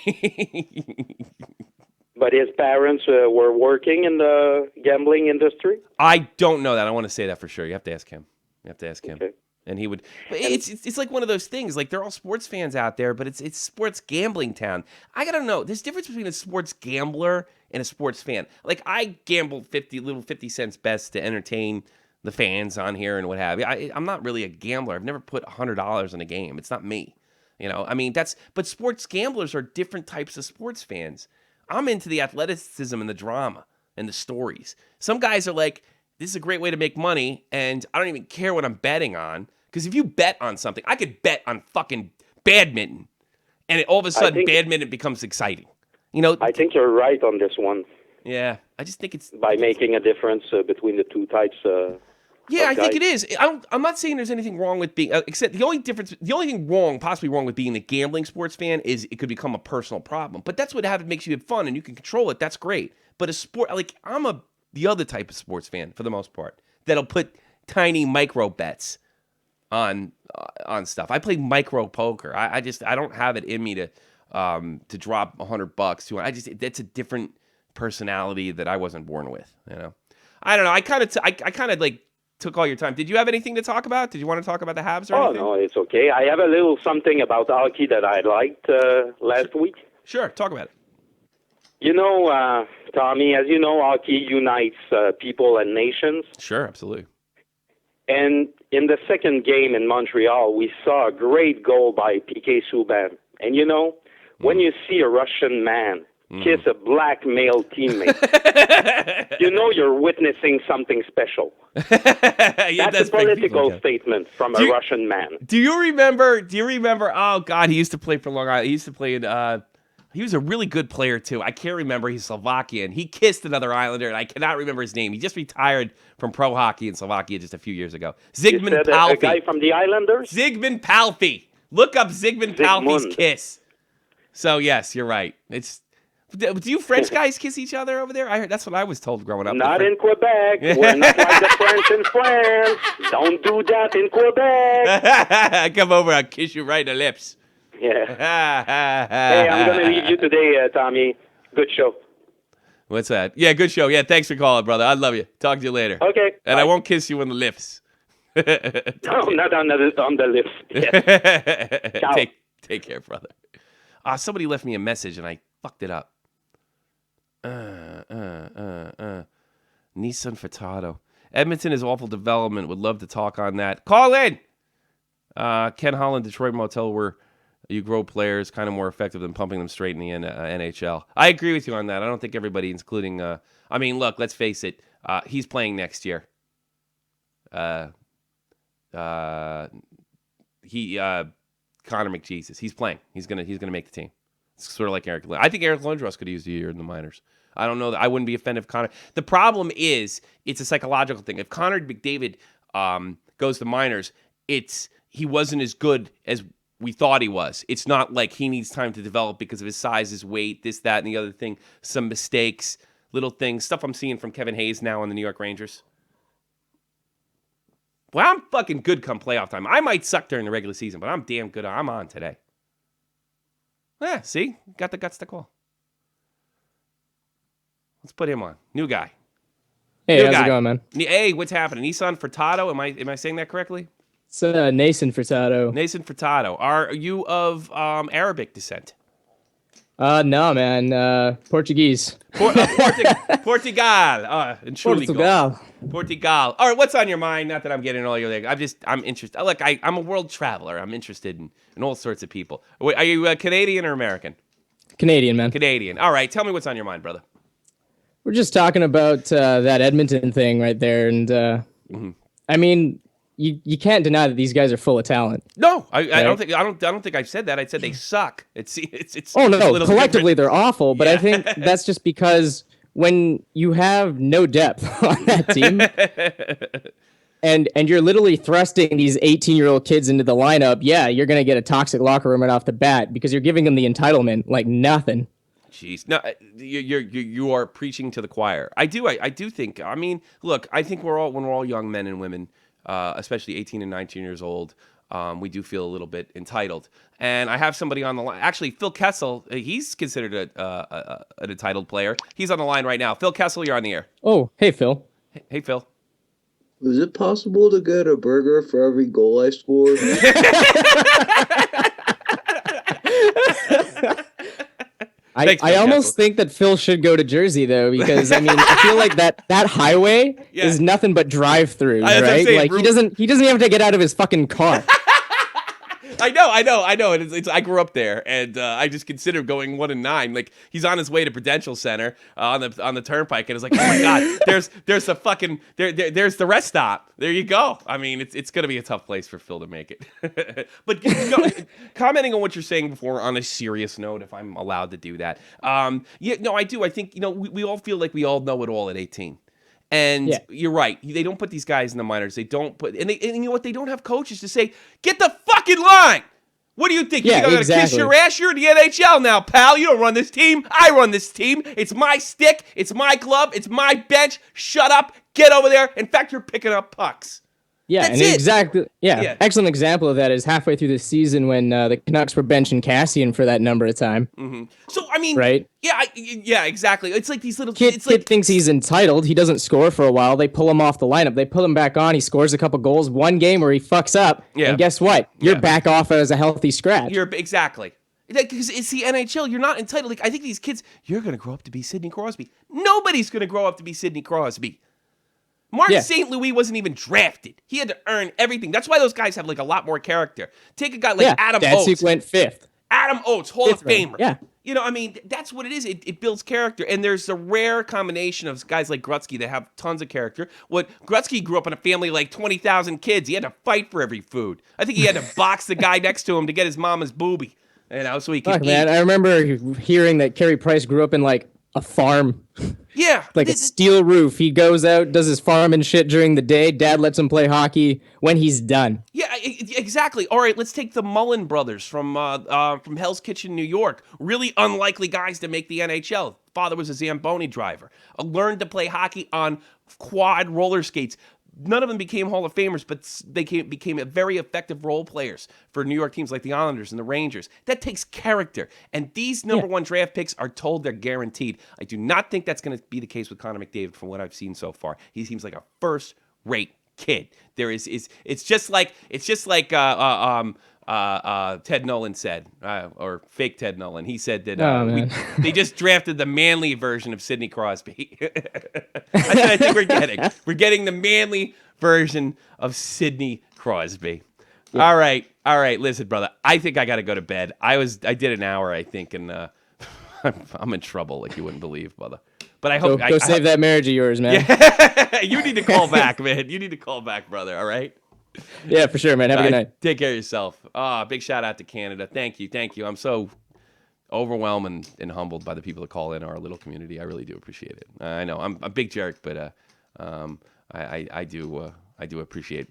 But his parents were working in the gambling industry? I don't know that. I want to say that for sure. You have to ask him. Okay. And he would. It's like one of those things. Like, they're all sports fans out there, but it's sports gambling town. I gotta know. There's a difference between a sports gambler and a sports fan. Like, I gamble 50 cents bets to entertain the fans on here and what have you. I'm not really a gambler. I've never put $100 in a game. It's not me. I mean, but sports gamblers are different types of sports fans. I'm into the athleticism and the drama and the stories. Some guys are like, this is a great way to make money, and I don't even care what I'm betting on. Because if you bet on something, I could bet on fucking badminton, and all of a sudden badminton becomes exciting. I think you're right on this one. Yeah, I just think it's by making a difference between the two types. Yeah, I think it is. I'm not saying there's anything wrong with being, except the only thing possibly wrong with being a gambling sports fan is it could become a personal problem. But that's what makes you have fun and you can control it. That's great. But a sport, like, I'm the other type of sports fan for the most part that'll put tiny micro bets on stuff. I play micro poker. I don't have it in me to drop $100. That's a different personality that I wasn't born with. I don't know. I kind of like took all your time. Did you have anything to talk about? Did you want to talk about the Habs or anything? Oh, no, it's okay. I have a little something about hockey that I liked last week. Sure, talk about it. Tommy, as you know, hockey unites people and nations. Sure, absolutely. And in the second game in Montreal, we saw a great goal by P.K. Subban. And when you see a Russian man kiss a black male teammate, you're witnessing something special. That's a political statement from a Russian man. Do you remember? Oh God, he used to play for Long Island. He used to play in. He was a really good player too. I can't remember. He's Slovakian. He kissed another Islander, and I cannot remember his name. He just retired from pro hockey in Slovakia just a few years ago. Zygmunt Palffy. A guy from the Islanders. Zygmunt Palffy. Look up Zygmunt Palffy's kiss. So yes, you're right. Do you French guys kiss each other over there? I heard that's what I was told growing up. Not in Quebec. We're not like the French in France. Don't do that in Quebec. Come over, I'll kiss you right in the lips. Yeah. Hey, I'm going to leave you today, Tommy. Good show. What's that? Yeah, good show. Yeah, thanks for calling, brother. I love you. Talk to you later. Okay. And bye. I won't kiss you on the lips. No, not on the lips. Yeah. Take care, brother. Somebody left me a message and I fucked it up. Nissan Furtado. Edmonton is awful development. Would love to talk on that. Call in. Ken Holland, Detroit Motel, where you grow players kind of more effective than pumping them straight in the NHL. I agree with you on that. I don't think everybody, including, look, let's face it. He's playing next year. Connor McJesus. He's playing. He's gonna make the team. It's sort of like Eric Lindros. I think Eric Lindros could have used a year in the minors. I don't know that I wouldn't be offended if Connor. The problem is it's a psychological thing. If Connor McDavid goes to minors, he wasn't as good as we thought he was. It's not like he needs time to develop because of his size, his weight, this, that, and the other thing. Some mistakes, little things, stuff I'm seeing from Kevin Hayes now on the New York Rangers. Well, I'm fucking good come playoff time. I might suck during the regular season, but I'm damn good. I'm on today. Yeah, see? Got the guts to call. Let's put him on. New guy. Hey, how's it going, man? Hey, what's happening? Nissan Furtado? Am I saying that correctly? It's Nason Furtado. Nason Furtado. Are you of Arabic descent? No, man. Portuguese. Portugal. Portugal. Portugal. All right, what's on your mind? Not that I'm getting all your... I'm interested. Look, I'm a world traveler. I'm interested in all sorts of people. Are you Canadian or American? Canadian, man. Canadian. All right, tell me what's on your mind, brother. We're just talking about that Edmonton thing right there, and I mean, you can't deny that these guys are full of talent. No, I don't think I've said that. I said they suck. It's oh no, collectively different. They're awful, but I think that's just because when you have no depth on that team, and you're literally thrusting these 18-year-old kids into the lineup, you're gonna get a toxic locker room right off the bat because you're giving them the entitlement like nothing. Jeez, no, you are preaching to the choir. I do think. I mean, look, I think when we're all young men and women, especially 18 and 19 years old, we do feel a little bit entitled. And I have somebody on the line. Actually, Phil Kessel, he's considered an entitled player. He's on the line right now. Phil Kessel, you're on the air. Oh, hey Phil. Hey Phil. Is it possible to get a burger for every goal I score? I almost think that Phil should go to Jersey though, because I mean I feel like that highway is nothing but drive-through, right? Like he doesn't even have to get out of his fucking car. I know. It's I grew up there, and I just consider going 1-9. Like he's on his way to Prudential Center on the Turnpike, and it's like, oh my god, there's the fucking there's the rest stop. There you go. I mean, it's gonna be a tough place for Phil to make it. But commenting on what you're saying before on a serious note, if I'm allowed to do that, I do. I think we all feel like we all know it all at 18. And you're right. They don't put these guys in the minors. They don't put, and you know what? They don't have coaches to say, get the fucking line. What do you think? You think I'm going to kiss your ass? You're in the NHL now, pal. You don't run this team. I run this team. It's my stick. It's my glove. It's my bench. Shut up. Get over there. In fact, you're picking up pucks. Yeah, That's and it. exactly. Yeah, excellent example of that is halfway through the season when the Canucks were benching Cassian for that number of time. Mm-hmm. So I mean, right? Yeah, exactly. It's like these little kid thinks he's entitled. He doesn't score for a while. They pull him off the lineup. They pull him back on. He scores a couple goals. One game where he fucks up, and guess what? You're back off as a healthy scratch. Exactly. Because it's the NHL. You're not entitled. Like I think these kids, you're going to grow up to be Sidney Crosby. Nobody's going to grow up to be Sidney Crosby. Martin St. Louis wasn't even drafted. He had to earn everything. That's why those guys have like a lot more character. Take a guy like Adam Oates. Datsuk went 5th. Adam Oates, Hall of Famer. Yeah. I mean, that's what it is. It builds character. And there's a rare combination of guys like Gretzky that have tons of character. Gretzky grew up in a family like 20,000 kids. He had to fight for every food. I think he had to box the guy next to him to get his mama's boobie. So he could eat. Man, I remember hearing that Carey Price grew up in like a farm. Yeah. Like a steel roof. He goes out, does his farm and shit during the day. Dad lets him play hockey when he's done. Yeah, exactly. All right, let's take the Mullen brothers from Hell's Kitchen, New York. Really unlikely guys to make the NHL. Father was a Zamboni driver. Learned to play hockey on quad roller skates. None of them became Hall of Famers, but they became very effective role players for New York teams like the Islanders and the Rangers. That takes character. And these number one draft picks are told they're guaranteed. I do not think that's going to be the case with Connor McDavid from what I've seen so far. He seems like a first-rate kid. It's just like Ted Nolan said, or fake Ted Nolan. He said that they just drafted the manly version of Sidney Crosby. I think we're getting. We're getting the manly version of Sidney Crosby. Yeah. All right. Listen, brother. I think I got to go to bed. I did an hour, I think, and I'm in trouble like you wouldn't believe, brother. But I hope go save that marriage of yours, man. Yeah. You need to call back, man. You need to call back, brother. All right. Yeah, for sure, man. Have a good night. Take care of yourself. Big shout out to Canada. Thank you. I'm so overwhelmed and humbled by the people that call in our little community. I really do appreciate it. I know I'm a big jerk, but I do appreciate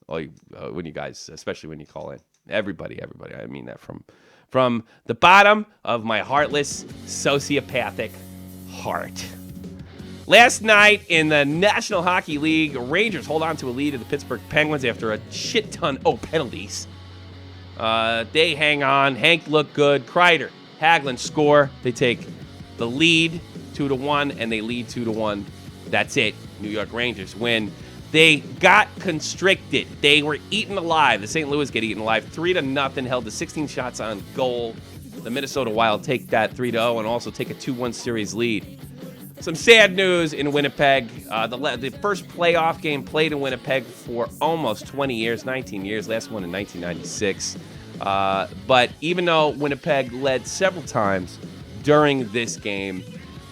all you, when you guys, especially when you call in. Everybody. I mean that from the bottom of my heartless, sociopathic heart. Last night in the National Hockey League, Rangers hold on to a lead of the Pittsburgh Penguins after a shit ton of penalties. They hang on. Hank looked good. Kreider, Hagelin score. They take the lead 2-1, and they lead 2-1. That's it. New York Rangers win. They got constricted. They were eaten alive. The St. Louis get eaten alive. 3-0, held to 16 shots on goal. The Minnesota Wild take that 3-0 and also take a 2-1 series lead. Some sad news in Winnipeg. The first playoff game played in Winnipeg for almost 20 years, 19 years. Last one in 1996. But even though Winnipeg led several times during this game,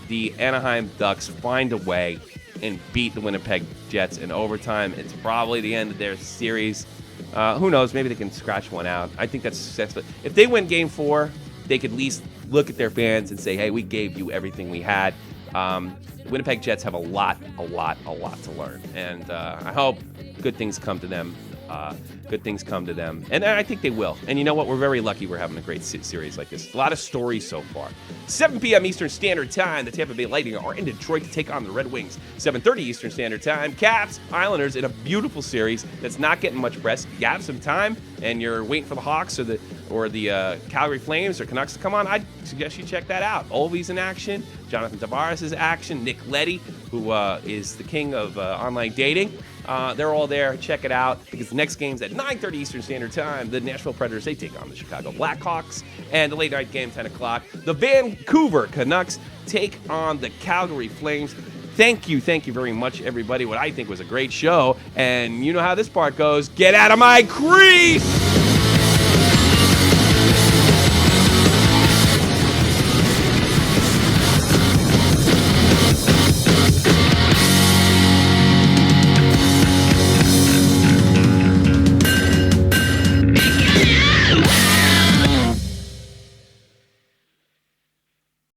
the Anaheim Ducks find a way and beat the Winnipeg Jets in overtime. It's probably the end of their series. Who knows? Maybe they can scratch one out. I think that's successful. If they win Game 4, they could at least look at their fans and say, hey, we gave you everything we had. The Winnipeg Jets have a lot to learn. And I hope good things come to them. And I think they will. And you know what? We're very lucky we're having a great series like this. A lot of stories so far. 7 p.m. Eastern Standard Time, the Tampa Bay Lightning are in Detroit to take on the Red Wings. 7:30 Eastern Standard Time, Caps, Islanders in a beautiful series that's not getting much press. If you have some time and you're waiting for the Hawks or the Calgary Flames or Canucks to come on, I'd suggest you check that out. Ovi's in action. Jonathan Tavares is action. Nick Leddy, who is the king of online dating. They're all there. Check it out because the next game's at 9:30 Eastern Standard Time. The Nashville Predators, they take on the Chicago Blackhawks. And the late night game, 10 o'clock, the Vancouver Canucks take on the Calgary Flames. Thank you very much, everybody. What I think was a great show. And you know how this part goes. Get out of my crease!